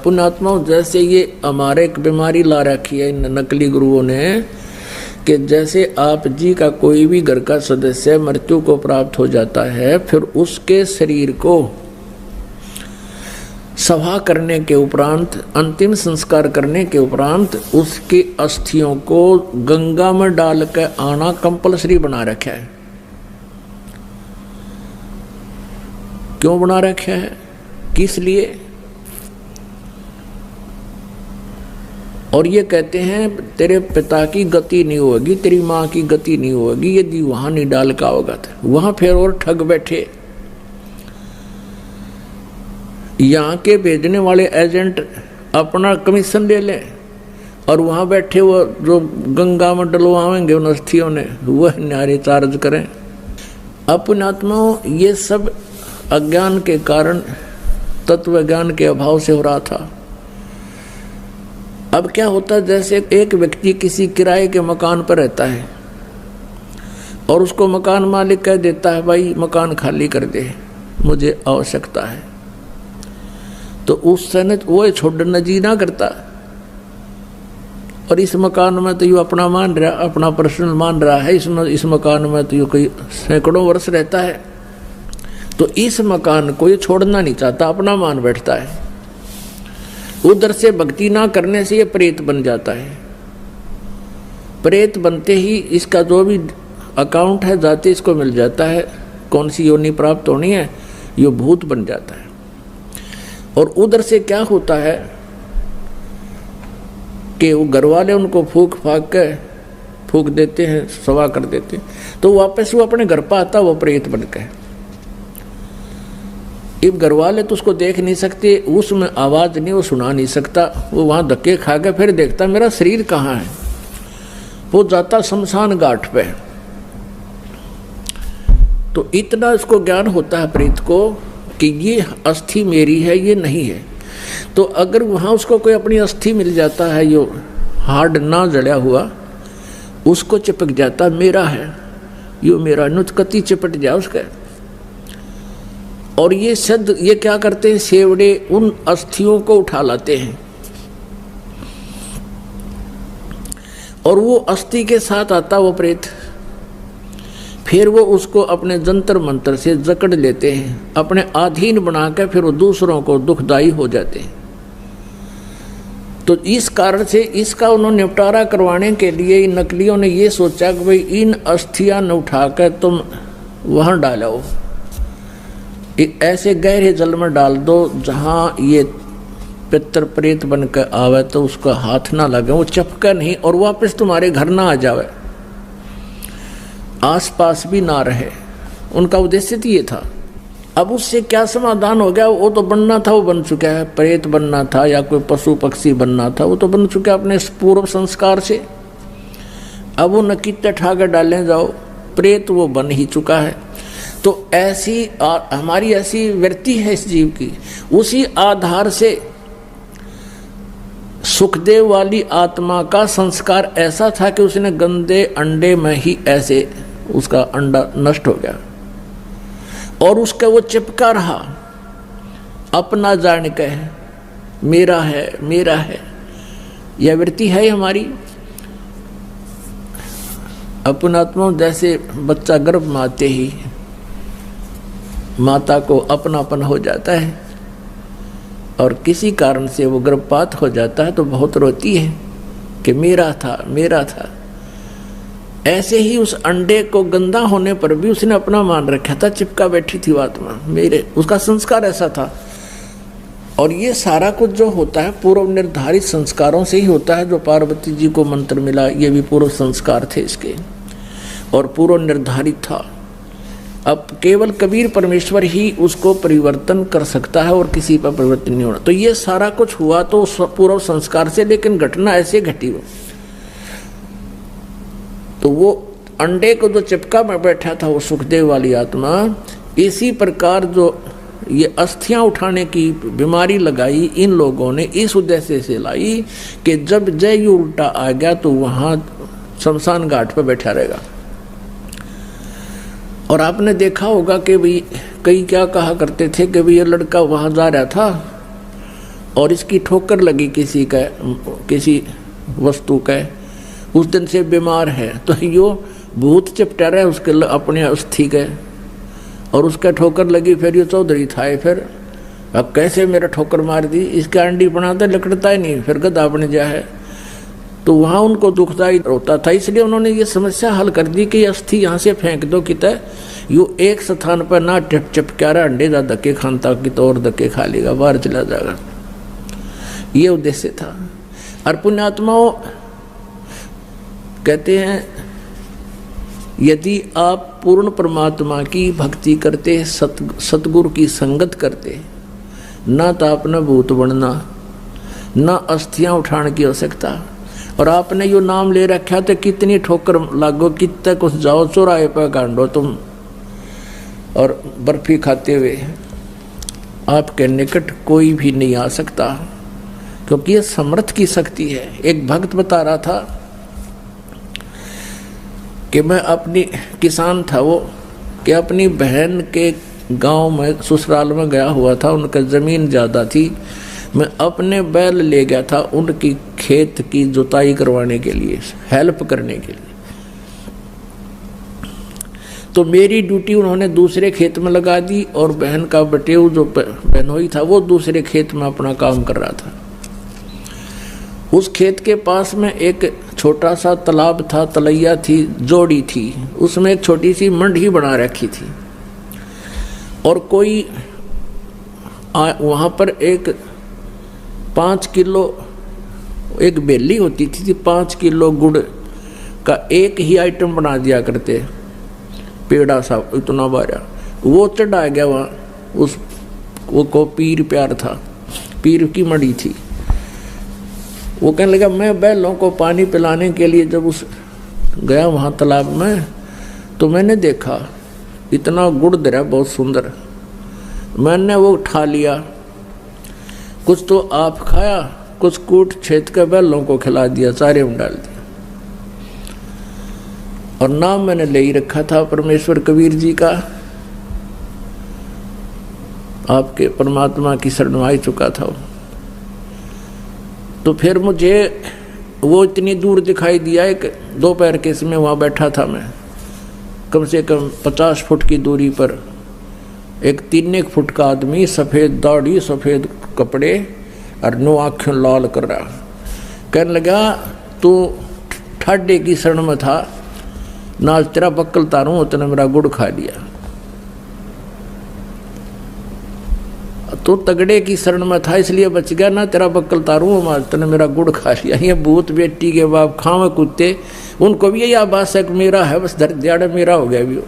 पुण्यात्माओं, जैसे ये हमारे एक बीमारी ला रखी है इन नकली गुरुओं ने कि जैसे आप जी का कोई भी घर का सदस्य मृत्यु को प्राप्त हो जाता है, फिर उसके शरीर को सभा करने के उपरांत, अंतिम संस्कार करने के उपरांत उसकी अस्थियों को गंगा में डाल के आना कंपलसरी बना रखा है। क्यों बना रखा है, किस लिए? और ये कहते हैं तेरे पिता की गति नहीं होगी, तेरी माँ की गति नहीं होगी यदि वहां नहीं डाल का होगा। वहां फिर और ठग बैठे। यहाँ के भेजने वाले एजेंट अपना कमीशन ले लें और वहां बैठे वो जो गंगा में डलवाएंगे उन अस्थियों ने, वह न्यारे चार्ज करें। अपनात्माओं, ये सब अज्ञान के कारण, तत्व ज्ञान के अभाव से हो रहा था। अब क्या होता है, जैसे एक व्यक्ति किसी किराए के मकान पर रहता है और उसको मकान मालिक कह देता है भाई मकान खाली कर दे, मुझे आवश्यकता है, तो उस समय वो छोड़ना जी ना करता। और इस मकान में तो यू अपना मान रहा, अपना पर्सनल मान रहा है, इस मकान में तो यू कोई सैकड़ों वर्ष रहता है, तो इस मकान को ये छोड़ना नहीं चाहता, अपना मान बैठता है। उधर से भक्ति ना करने से ये प्रेत बन जाता है। प्रेत बनते ही इसका जो भी अकाउंट है जाते इसको मिल जाता है, कौन सी योनि प्राप्त होनी है, ये भूत बन जाता है। और उधर से क्या होता है कि वो घर वाले उनको फूक देते हैं, सवा कर देते हैं, तो वापस वो अपने घर पर आता, वो प्रेत बन के। अब घर वाले तो उसको देख नहीं सकते, उसमें आवाज नहीं, वो सुना नहीं सकता, वो वहां धक्के खा के फिर देखता मेरा शरीर कहाँ है, वो जाता शमशान घाट पे। तो इतना इसको ज्ञान होता है प्रेत को कि ये अस्थि मेरी है, ये नहीं है। तो अगर वहां उसको कोई अपनी अस्थि मिल जाता है, यो हार्ड ना जड़ा हुआ, उसको चिपक जाता मेरा है, यो मेरा, नुचकती चिपट जाए उसका। और ये सद ये क्या करते हैं, सेवड़े उन अस्थियों को उठा लाते हैं और वो अस्थि के साथ आता वो प्रेत, फिर वो उसको अपने जंतर मंत्र से जकड़ लेते हैं, अपने अधीन बना के फिर वो दूसरों को दुखदाई हो जाते हैं। तो इस कारण से इसका उन्होंने निपटारा करवाने के लिए इन नकलियों ने ये सोचा कि भाई इन अस्थियां न उठा कर तुम वहां डालो, ऐसे गहरे जल में डाल दो जहां ये पितर प्रेत बन कर आवे तो उसका हाथ ना लगे, वो चपका नहीं और वापस तुम्हारे घर ना आ जावे, आसपास भी ना रहे। उनका उद्देश्य तो ये था। अब उससे क्या समाधान हो गया, वो तो बनना था वो बन चुका है, प्रेत बनना था या कोई पशु पक्षी बनना था वो तो बन चुका है अपने पूर्व संस्कार से। अब वो नकीते ठाकर डालें जाओ, प्रेत वो बन ही चुका है। तो ऐसी हमारी ऐसी वृत्ति है इस जीव की। उसी आधार से सुखदेव वाली आत्मा का संस्कार ऐसा था कि उसने गंदे अंडे में ही ऐसे उसका अंडा नष्ट हो गया और उसका वो चिपका रहा, अपना जान के मेरा है मेरा है। यह वृत्ति है हमारी। अपनात्मा, जैसे बच्चा गर्भ में आते ही माता को अपनापन हो जाता है और किसी कारण से वो गर्भपात हो जाता है तो बहुत रोती है कि मेरा था मेरा था। ऐसे ही उस अंडे को गंदा होने पर भी उसने अपना मान रखा था, चिपका बैठी थी आत्मा मेरे, उसका संस्कार ऐसा था। और ये सारा कुछ जो होता है पूर्व निर्धारित संस्कारों से ही होता है। जो पार्वती जी को मंत्र मिला ये भी पूर्व संस्कार थे इसके और पूर्व निर्धारित था। अब केवल कबीर परमेश्वर ही उसको परिवर्तन कर सकता है और किसी पर परिवर्तन नहीं होना। तो ये सारा कुछ हुआ तो पूर्व संस्कार से, लेकिन घटना ऐसे घटी हो। तो वो अंडे को जो चिपका में बैठा था वो सुखदेव वाली आत्मा, इसी प्रकार जो ये अस्थियां उठाने की बीमारी लगाई इन लोगों ने इस उद्देश्य से लाई कि जब जय उल्टा आ गया तो वहां शमशान घाट पर बैठा रहेगा। और आपने देखा होगा कि भाई कई क्या कहा करते थे कि भाई ये लड़का वहां जा रहा था और इसकी ठोकर लगी किसी वस्तु का, उस दिन से बीमार है, तो यो भूत चिपटा रहा है उसके अपने अस्थि के, और उसका ठोकर लगी, फिर ये चौधरी था, फिर अब कैसे मेरा ठोकर मार दी, इसका अंडी बनाता लकड़ता ही नहीं, फिर गदा बन जा है। तो वहाँ उनको दुखदाई होता था, इसलिए उन्होंने ये समस्या हल कर दी कि अस्थि यहाँ से फेंक दो कितना, यू एक स्थान पर ना चपका रहा अंडे जा धक्के खानता कि तो और धक्के खा लेगा, बाहर चला जाएगा। ये उद्देश्य था। और पुण्यात्माओं कहते हैं यदि आप पूर्ण परमात्मा की भक्ति करते, सतगुरु की संगत करते, ना तो आपने भूत बनना, ना अस्थियां उठाने की आवश्यकता, और आपने यो नाम ले रखा तो कितनी ठोकर लागो, कितने कुछ जाओ चौराहे पर गांडो तुम, और बर्फी खाते हुए आपके निकट कोई भी नहीं आ सकता, क्योंकि ये समर्थ की शक्ति है। एक भक्त बता रहा था कि मैं अपनी किसान था वो, कि अपनी बहन के गांव में ससुराल में गया हुआ था, उनका ज़मीन ज़्यादा थी, मैं अपने बैल ले गया था उनकी खेत की जुताई करवाने के लिए, हेल्प करने के लिए। तो मेरी ड्यूटी उन्होंने दूसरे खेत में लगा दी, और बहन का बटेऊ जो बहनोई था वो दूसरे खेत में अपना काम कर रहा था। उस खेत के पास में एक छोटा सा तालाब था, तलैया थी, जोड़ी थी, उसमें एक छोटी सी मंडी बना रखी थी, और कोई वहाँ पर एक 5 किलो एक बेली होती थी, 5 किलो गुड़ का एक ही आइटम बना दिया करते, पेड़ा सा इतना बारा, वो चढ़ा गया वहाँ, वो को पीर प्यार था, पीर की मड़ी थी। वो कहने लगा मैं बैलों को पानी पिलाने के लिए जब गया वहाँ तालाब में, तो मैंने देखा इतना गुड़ दे रहा बहुत सुंदर, मैंने वो उठा लिया, कुछ तो आप खाया, कुछ कूट छेद के बैलों को खिला दिया, चारे में डाल दिया। और नाम मैंने ले ही रखा था परमेश्वर कबीर जी का, आपके परमात्मा की शरण में आ चुका था वो। तो फिर मुझे वो इतनी दूर दिखाई दिया, एक दोपहर के समय वहाँ बैठा था मैं, कम से कम 50 फुट की दूरी पर एक 3 फुट का आदमी, सफ़ेद दाढ़ी, सफ़ेद कपड़े और 9 आँखें लाल कर रहा, कहने लगा तू ठाडे की शरण में था, ना तेरा बक्कल तारूं, उतने मेरा गुड़ खा लिया। तो तगड़े की शरण में था इसलिए बच गया, ना तेरा बक्कल तारूं, तने मेरा गुड़ खा लिया। ये भूत बेटी के बाप खावे कुत्ते, उनको भी यही आभास है कि मेरा है, बस दिहाड़े मेरा हो गया भी।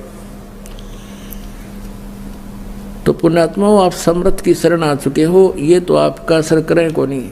तो पुण्यात्माओं आप समर्थ की शरण आ चुके हो, ये तो आपका असर करें को नहीं।